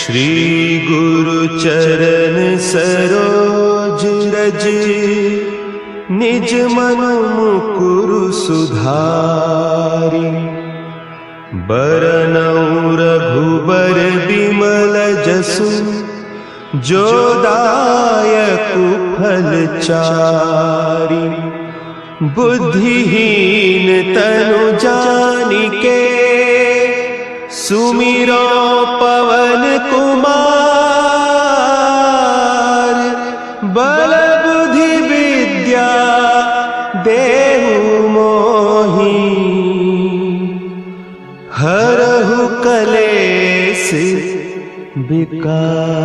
श्री गुरु चरण सरोज रज, निज मन मुकुरु सुधारि। बरनउँ रघुबर बिमल जसु, जो दायकु फल चारि। बुद्धिहीन तनु जानिके, सुमिरो पवन कुमार। बल बुद्धि विद्या देहु मोहि, हरहु कलेस विकार।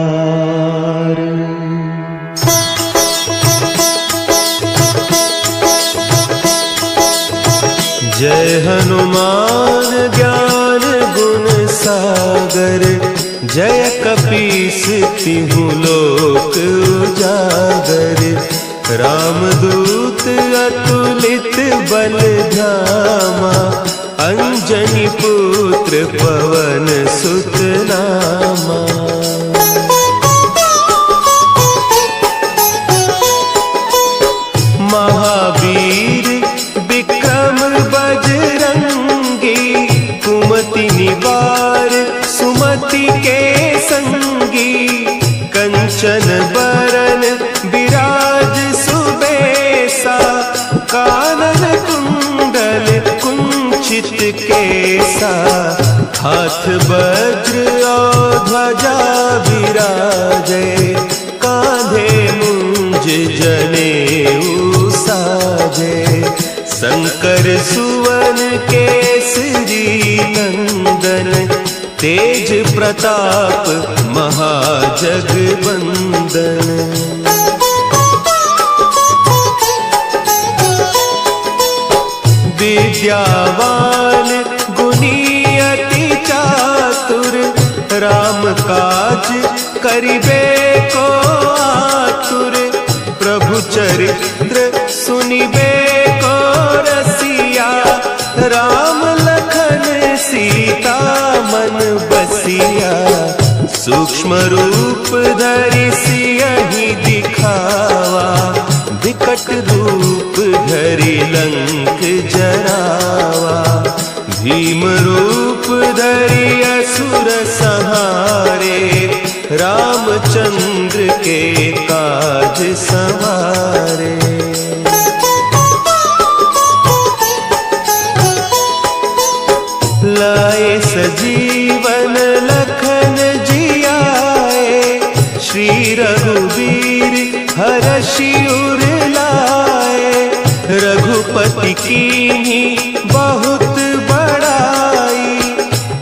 जय हनुमान ज्ञान गुण सागर, जय कपीस तिहु लोक उजागर। रामदूत अतुलित बल धामा, अंजनी पुत्र पवन सुत नामा। महावीर विक्रम बजरंगी, कुमति निवार सुमति के संगी। कंचन बरन विराज सुबेसा, कानन कुंडल कुंचित केसा। हाथ वज्र और ध्वजा विराजे, कांधे मुंज जनेऊ साजे। शंकर सुवन केसरी नंदन, तेज प्रताप महाजगवंदन। विद्यावान गुणी अति चातुर, राम काज करिबे को आतुर। प्रभु चरित्र सुनिबे को रसिया, राम लखन सीता मन बसिया। सूक्ष्म रूप धरि सियहि दिखावा, विकट रूप धरि लंक जरावा। भीम रूप धरि असुर संहारे, रामचंद्र के काज सवारे। लाए सजीवन लखन जियाए, श्री रघुवीर हरषि उर लाए। रघुपति कीन्ही बहुत बड़ाई,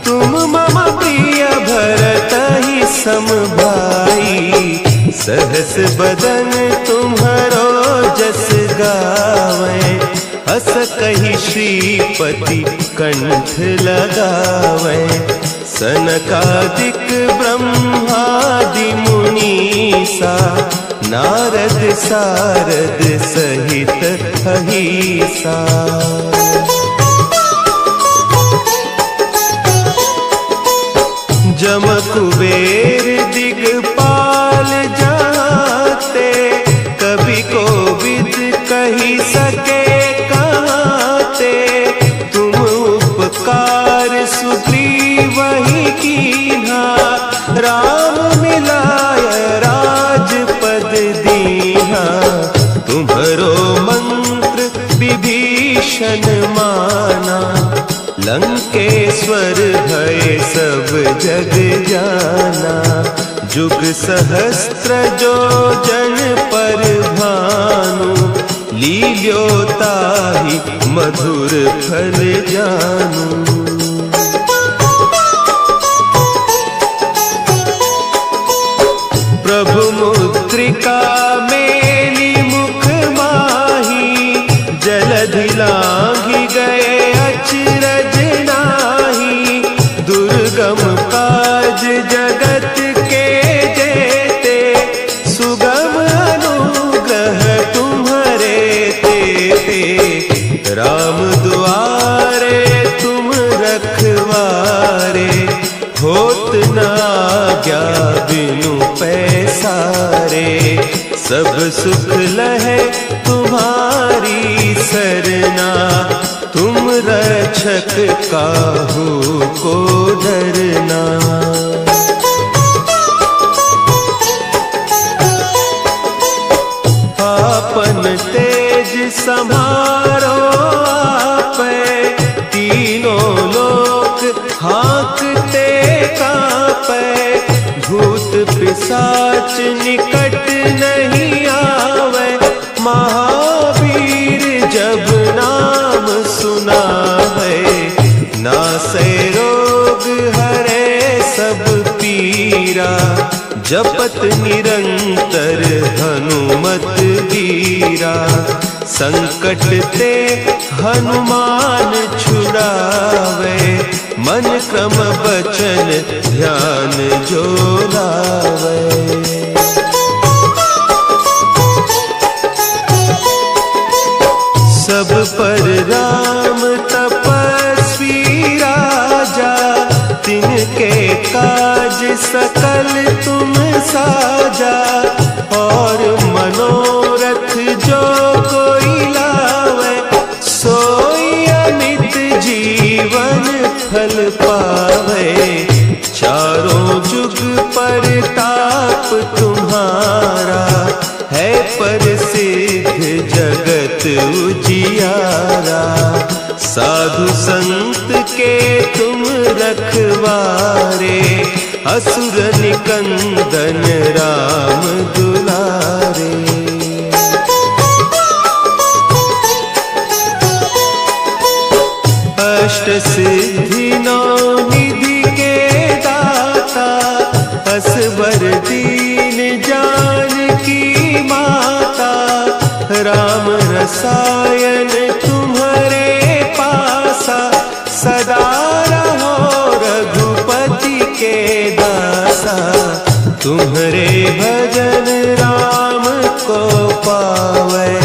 तुम मम प्रिय भरतहि सम भाई। सहस बदन तुम्हरो जस गावें, हस कहि श्रीपति कंठ लगावें। सनकादिक ब्रह्मादि मुनीसा, नारद सारद सहित अहीसा। जम कुबेर दिगपाल जाते, कवि कोविद कहि सके कहते। तुम उपकार सुग्रीवहि कीन्हा, राम मिलाय राजपद दीन्हा। तुम्हरो मंत्र विभीषण माना, लंकेश्वर भय सब जग जाना। जुग सहस्त्र जो जन पर भानु, लील्योताहि मधुर फल जानू। प्रभु मुद्रिका मेली मुख माही, जलधि लांघि गए अचरज नाही। दुर्गम काज जगत के जेते, सुगम अनुग्रह तुम्हरे तेते। राम दुआरे तुम रखवारे, होत न आज्ञा सब सुख लहे तुम्हारी सरना, तुम रक्षक काहू को डरना। आपन तेज संभारो आपे, तीनों लोक हाँकते कांपे। भूत पिशाच निकट नहीं आवे, महावीर जब नाम सुनावे। नासे रोग हरे सब पीरा, जपत निरंतर हनुमत वीरा। संकट ते हनुमान छुड़ावे, मन क्रम बचन ध्यान जो लावे। सब पर राम तपस्वी राजा, तिनके काज सकल तुम साजा। और मनोरथ जो कोई लावे, सोई अमित जीवन फल पावे। चारों जुग परताप तुम्हारा, है प्रसिद्ध जगत उजियारा। साधु संत के तुम रखवारे, असुर निकंदन राम दुलारे। अष्ट सिद्धि नौ निधि के दाता, असवर दीन जानकी माता। राम रसायन तुम्हारे पासा, सदा रहो रघुपति के दासा। तुम्हारे भजन राम को पावे,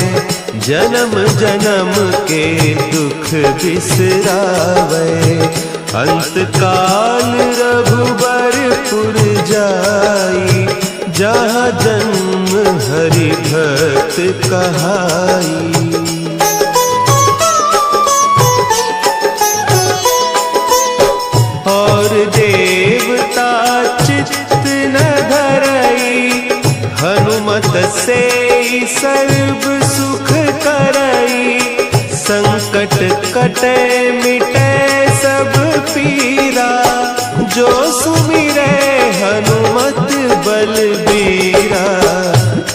जन्म जन्म के दुख बिसरावे। अंत काल रघुबरपुर जाई, जहाँ जन्म हरि भक्त कहाई। और देवता चित्त न धरई, हनुमत से सर्व सुख करई। संकट कटे मिटे सब पीरा, जो सुमिरे हनुमत बलबीरा।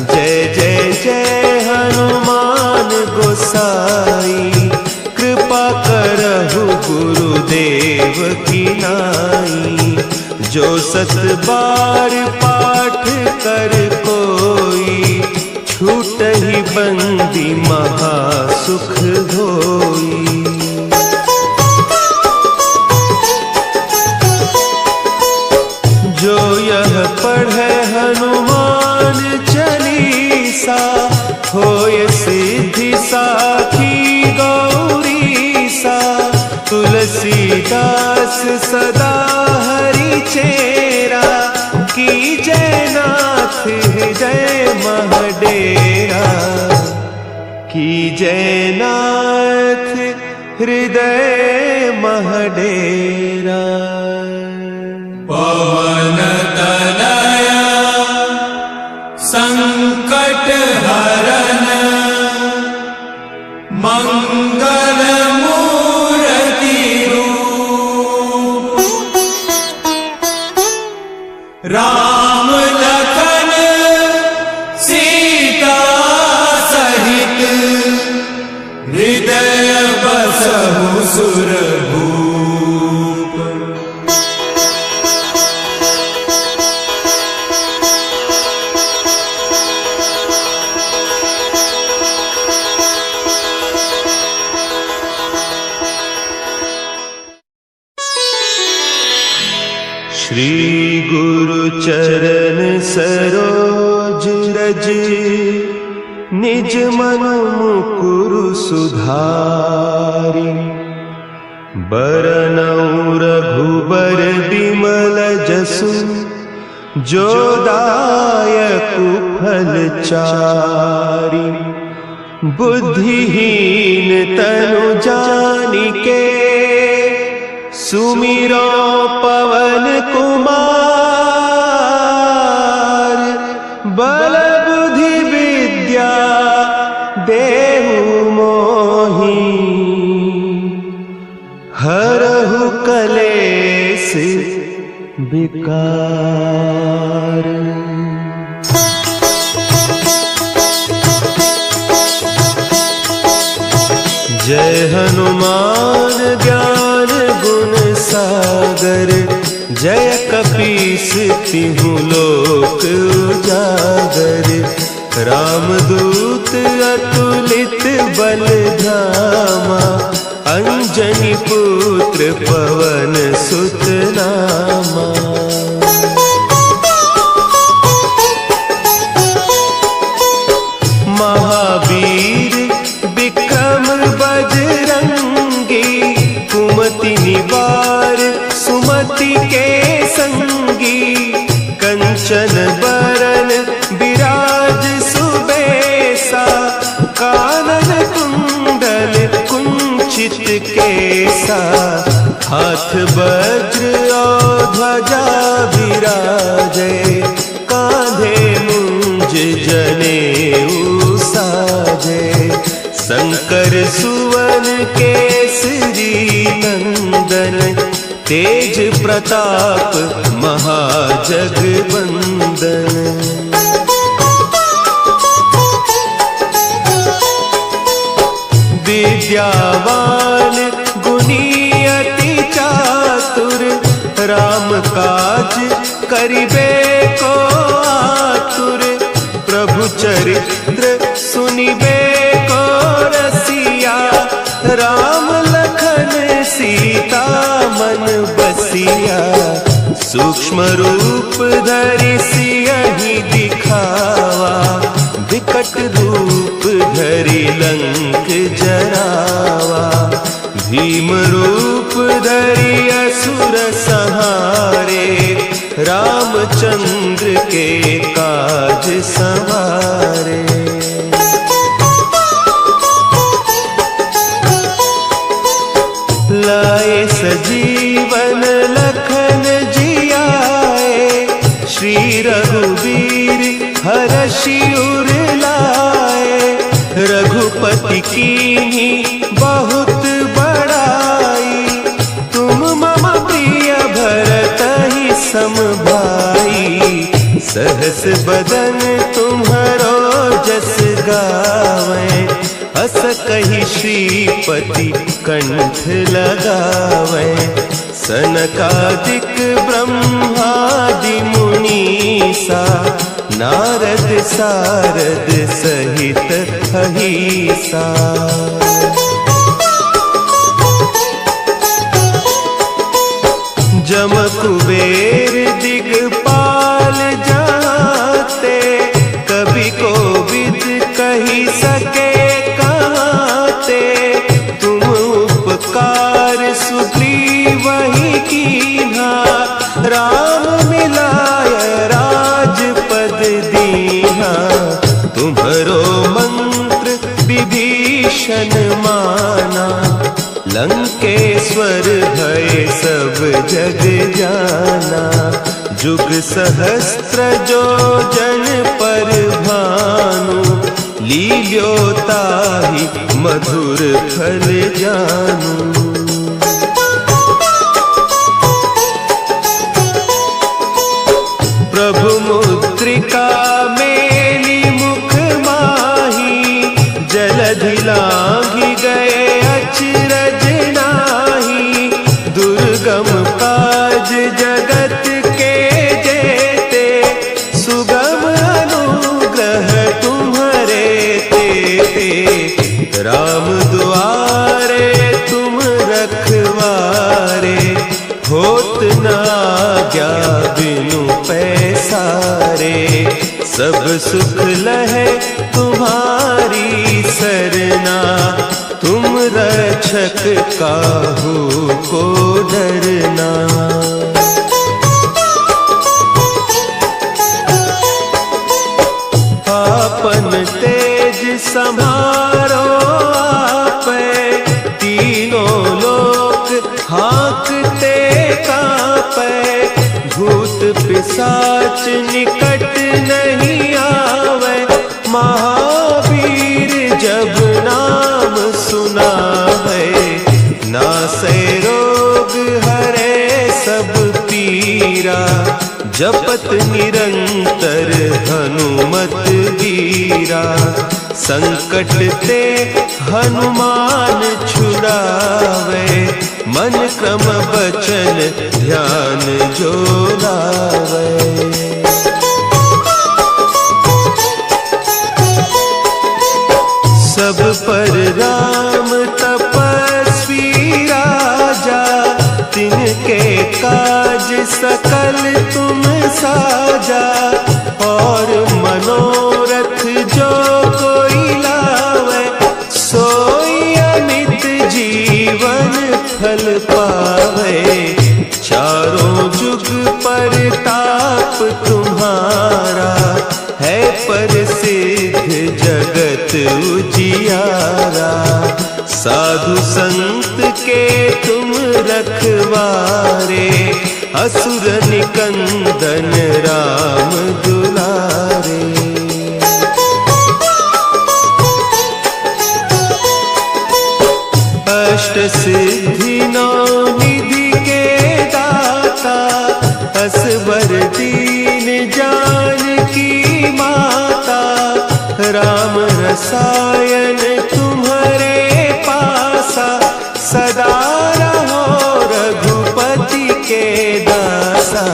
जय जय जय हनुमान गोसाई, कृपा करहु गुरुदेव की नाई। जो सत बार पाठ कर कोई, छूटहि बंदी महासुख होई। जो यह पढ़े हनुमान चालीसा, होय सिद्धि साखी गौरीसा। तुलसीदास सदा हरि चेरा, की जयनाथ हृदय महडेरा। की जयनाथ हृदय महडेरा। पवन तनया संकट हरन, मंगल मूर्ति रूप। राम लखन सीता सहित, हृदय बसहु सुरभूप। श्री गुरु चरण सरोज रज, निज मन मुकुरु सुधारि। बरनउँ रघुबर बिमल जसु, जो दायक फलचारी। बुद्धिहीन तनु जानिके सुमिरो पवन कुमार। बल बुद्धि विद्या देहु मोहि हरहु कलेस विकार। जय हनुमान ज्ञान गुण सागर। जय कपीस तिहु लोक उजागर। रामदूत अतुलित बल धामा। अंजनी पुत्र पवन सुत नामा। महावीर विक्रम बजरंगी। कुमति निवार सुमति के संगी। कंचन बरन विराज सुबेसा। कानन कुंडल कुंचित केसा। हाथ वज्र और ध्वजा विराजे। कांधे मुंज जनेऊ साजे। शंकर सुवन केसरी नंदन। तेज प्रताप महाजगवंदन। विद्यावान गुणी अति चातुर। राम काज करिबे को आतुर। प्रभु चरित्र सुनिबे को रसिया। राम लखन सीता मन बसिया। सूक्ष्म रूप धरि सियहि दिखावा। विकट रूप धरि लंक जरावा। भीम रूप धरि असुर संहारे। रामचंद्र के काज संवारे। लाए सजीवन लखन जियाए। श्री रघुवीर हरषि उर लाए। रघुपति कीन्ही बहुत बड़ाई। तुम मम प्रिय भरतहि सम भाई। सहस बदन तुम्हरो जस गावें। अस कहि श्रीपति कंठ लगावें। सनकादिक ब्रह्मादि मुनीसा। नारद सारद सहित अहीसा। जम कुबेर दिगपाल जाते। कवि कोविद कही सके कहते। तुम उपकार सुग्रीवहि कीन्हा। राम मिलाय राजपद दीन्हा। तुम्हरो मंत्र विभीषण माना। लंकेश्वर भय सब जग जाना। जुग सहस्त्र जो जन पर भानु। लील्योताहि मधुर फल जानू। प्रभु मुद्रिका मेली मुख माही। जलधि लांघि गए अचरज नाही। दुर्गम काज जगत के जेते। सुगम अनुग्रह तुम्हरे तेते। राम दुआरे तुम रखवारे। होत न आज्ञा बिनु पैसारे। सब सुख लहे तुम्हारी सरना। तुम रक्षक काहू को डरना। पिशाच निकट नहीं आवे, महावीर जब नाम सुनावे। नासै रोग हरे सब पीरा, जपत निरंतर हनुमत वीरा। संकट ते हनुमान छुड़ावे, मन क्रम बचन ध्यान जो लावे। सब पर राम तपस्वी राजा, तिनके काज सकल तुम साजा। और मनोरथ जो कोई लावे, सोई अमित जीवन फल पावे। चारों जुग परताप तुम्हारा, है प्रसिद्ध जगत उजियारा। साधु संत के तुम रखवारे, असुर निकंदन राम दुलारे। अष्ट सिद्धि नौ निधि के दाता, असवर दीन जानकी माता। राम रसायन तुम्हारे पासा, सदा रहो रघुपति के दासा।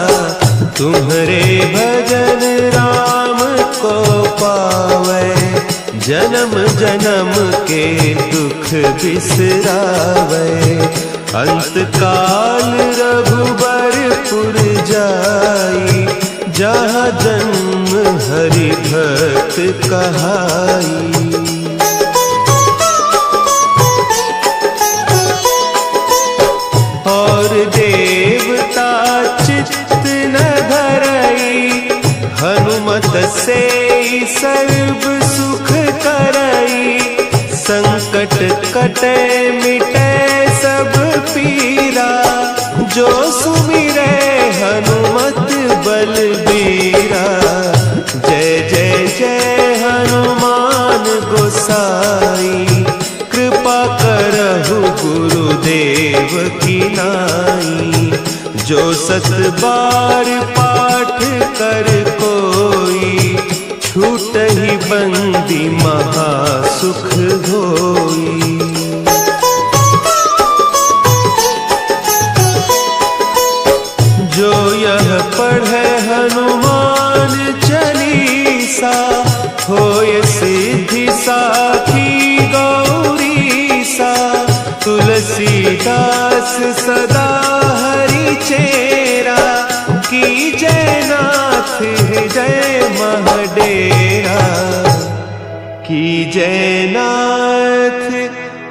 तुम्हारे भजन राम को पावे, जन्म जन्म के दुख बिसरावे। अंत काल रघुबरपुर जाई, जहाँ जन्म हरि भक्त कहाई। और देवता चित्त न धरई, हनुमत से सर्व सुख करई। संकट कटे मिटे सब पीरा, जो सुमिरे हनुमत बलबीरा। जय जय जय हनुमान गोसाई, कृपा करहु गुरुदेव की नाई। जो सत बार पाठ कर कोई, छूट ही बंदी महासुख होई। जो यह पढ़े हनुमान चालीसा, होय सिद्धि साखी गौरीसा। तुलसीदास सदा हरि चेरा, की जयनाथ हृदय महडेरा। की जयनाथ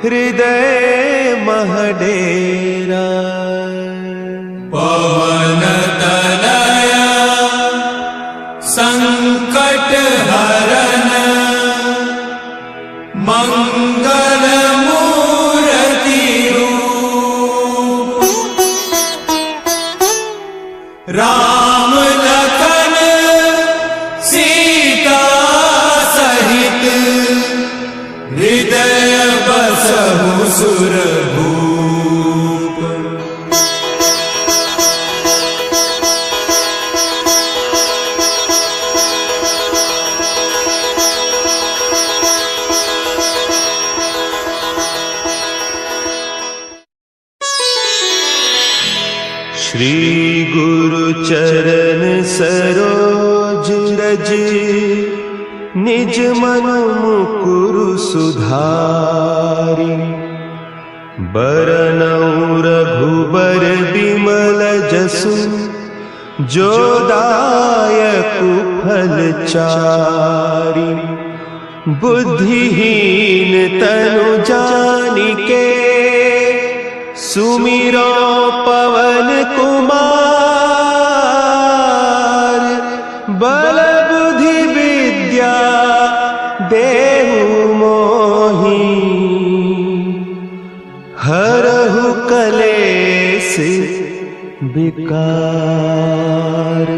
हृदय महडेरा। पवन तनया संकट हरन, मंगल मूर्ति रूप। राम लखन सीता सहित, हृदय बसहु सुरभूप। श्री गुरु चरण सरोज रज, निज मन मुकुरु सुधारि। बरनउँ रघुबर बिमल जसु, जो दायकु फल चारि। बुद्धिहीन तनु जानिके, सुमिरो पवन कुमार। बल बुद्धि विद्या देहु मोहि, हरहु कलेस विकार।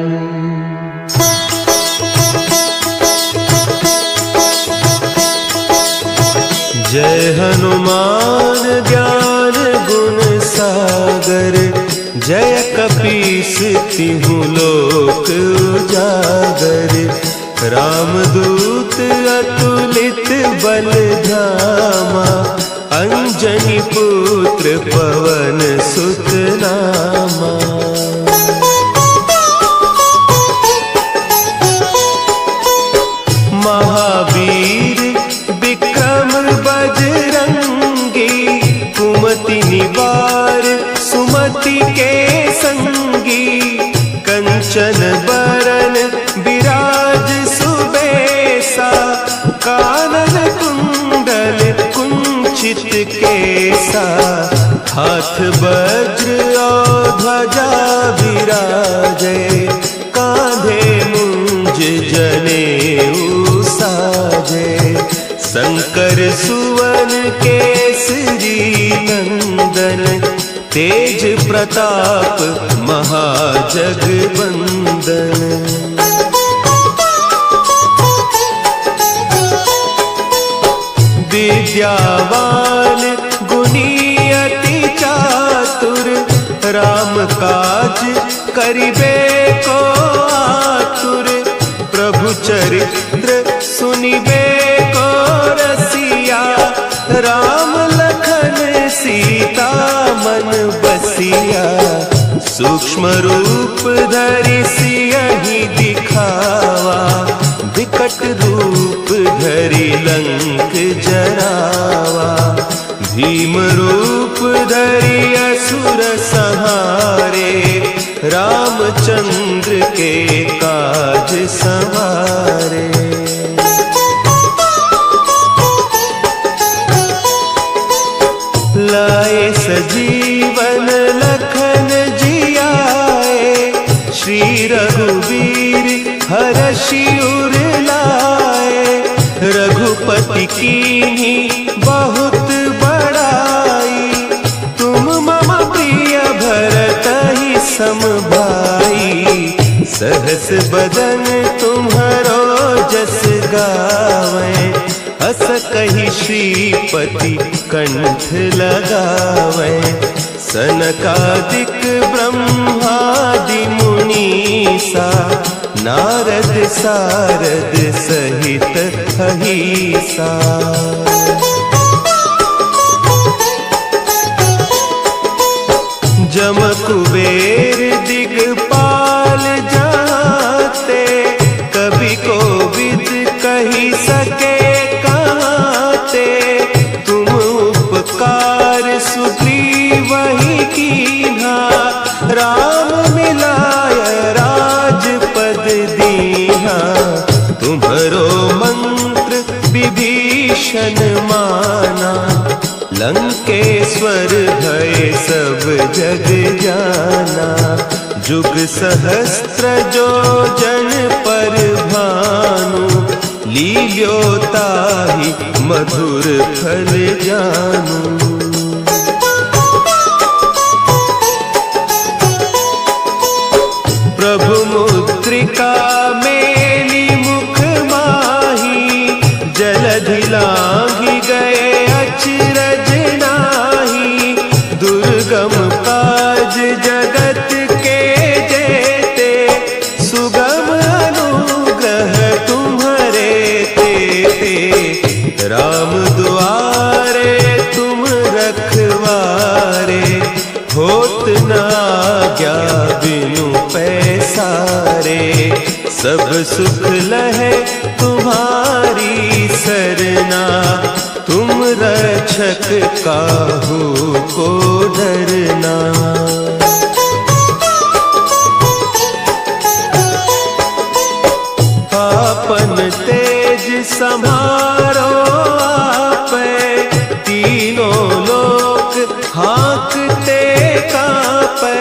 जय हनुमान ज्ञान गुण सागर, जय कपीस तिहु लोक उजागर। रामदूत अतुलित बल धामा, अंजनी पुत्र पवन सुत नामा। महावीर विक्रम बजरंगी, कुमति निवार सुमति के संगी। कंचन बरन विराज सुबेसा, कानन कुंडल कुंचित केसा। हाथ वज्र और ध्वजा विराजे, कांधे मुंज जनेऊ साजे। शंकर सुवन केसरी नंदन, तेज प्रताप महाजगवंदन। विद्यावान गुणी अति चातुर, राम काज करिबे को आतुर। प्रभु चरित्र सुनिबे को रसिया, राम लखन सीता मन बसिया। सूक्ष्म रूप धरि सियहि दिखावा, विकट रूप धरि लंक जरावा। भीम रूप धरि असुर संहारे, रामचंद्र के काज संवारे। लाए सजीवन लखन जियाए, श्री रघुवीर हरषि उर लाए। रघुपति कीन्ही बहुत बड़ाई, तुम मम प्रिय भरतहि सम भाई। सहस बदन तुम्हरो जस गावें, अस कहि श्रीपति कंठ लगावें। सनकादिक ब्रह्मादि मुनीसा, नारद सारद सहित अहीसा। जम कुबेर दिगपाल जाते, कवि कोविद कही सके कहते। तुम उपकार सुग्रीवहि कीन्हा, राम मिलाय राजपद दीन्हा। तुम्हरो मंत्र विभीषण माना, लंकेश्वर भय सब जग जाना। जुग सहस्त्र जो जन पर भानु, लील्योताहि मधुर फल जानू। प्रभु मुद्रिका मेली मुख माही, जलधि लांघि गए अचरज नाही। दुर्गम काज जगत के जेते, सुगम अनुग्रह तुम्हरे तेते। राम दुआरे तुम रखवारे, होत न आज्ञा बिनु पैसारे। सब सुख लहे तुम्हारी सरना, तुम रक्षक काहू को डरना। आपन तेज समारो आपे, तीनों लोक हाँकते कांपे।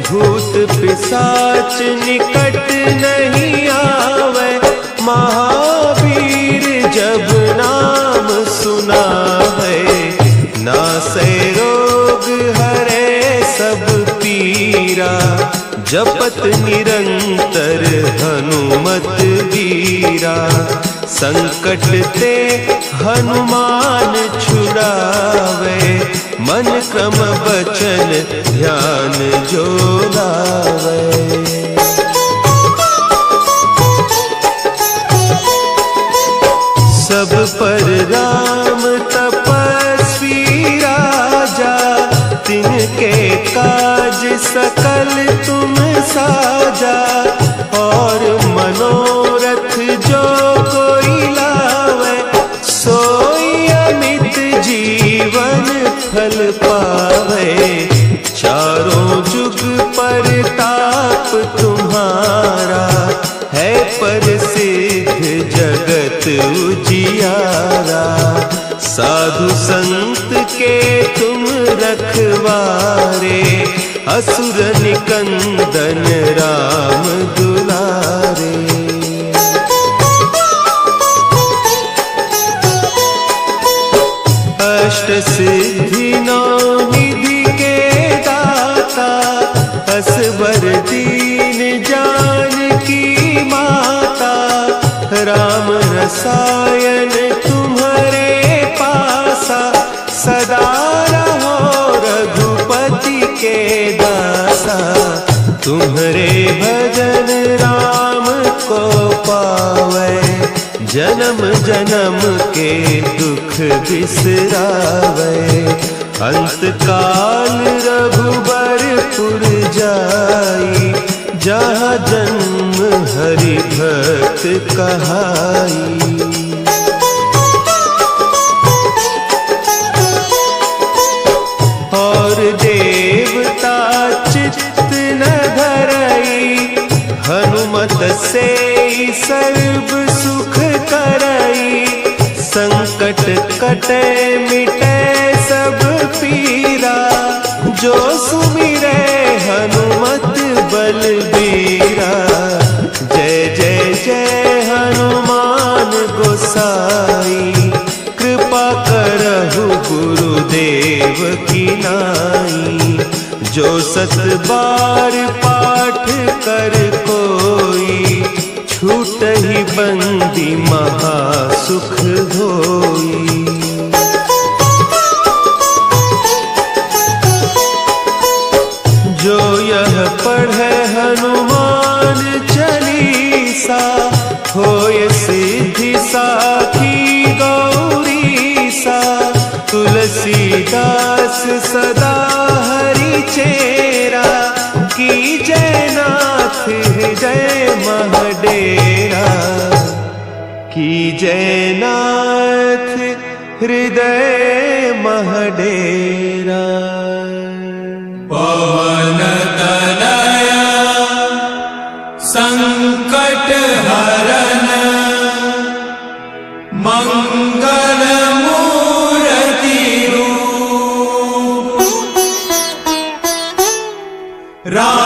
भूत पिशाच निकट नहीं आवे, महावीर जब नाम सुना है। नासै रोग हरे सब पीरा, जपत निरंतर हनुमत वीरा। संकट ते हनुमान छुड़ावे, मन क्रम बचन ध्यान जो लावे। सब पर राम तपस्वी राजा, तिनके काज सकल तुम साजा। और मनोरथ जो कोई लावे, सोई अमित जीवन फल पावे। चारों जुग परताप तुम्हारा, है प्रसिद्ध जगत उजियारा। साधु संत के तुम रखवारे, असुर निकंदन राम दुलारे। अष्ट सिद्धि नौ निधि के दाता, असवर दीन जानकी माता। राम रसायन तुम्हारे पासा, सदा रहो रघुपति के दासा। तुम्हारे भजन राम को पावे, जन्म जन्म के दुख बिसरावे। अंत काल रघुबरपुर जाई, जहाँ जन्म हरि भक्त कहाई। और देवता चित्त न धरई, हनुमत से सर्व सुख करई। संकट कटे मिटे सब पीरा, जो सुमिरे हनुमत बलबीरा। जय जय जय हनुमान गोसाई, कृपा करहु गुरुदेव की नाई। जो सत बार पाठ कर कोई, छूटहि बंदी महासुख होई। जो यह पढ़े हनुमान चालीसा, होय सिद्धि साखी गौरीसा। तुलसीदास सदा हरि चेरा, की जयनाथ हृदय महडेरा। की जयनाथ हृदय महडेरा। पवन तनया संकट हरन, मंगल मूर्ति रूप। राम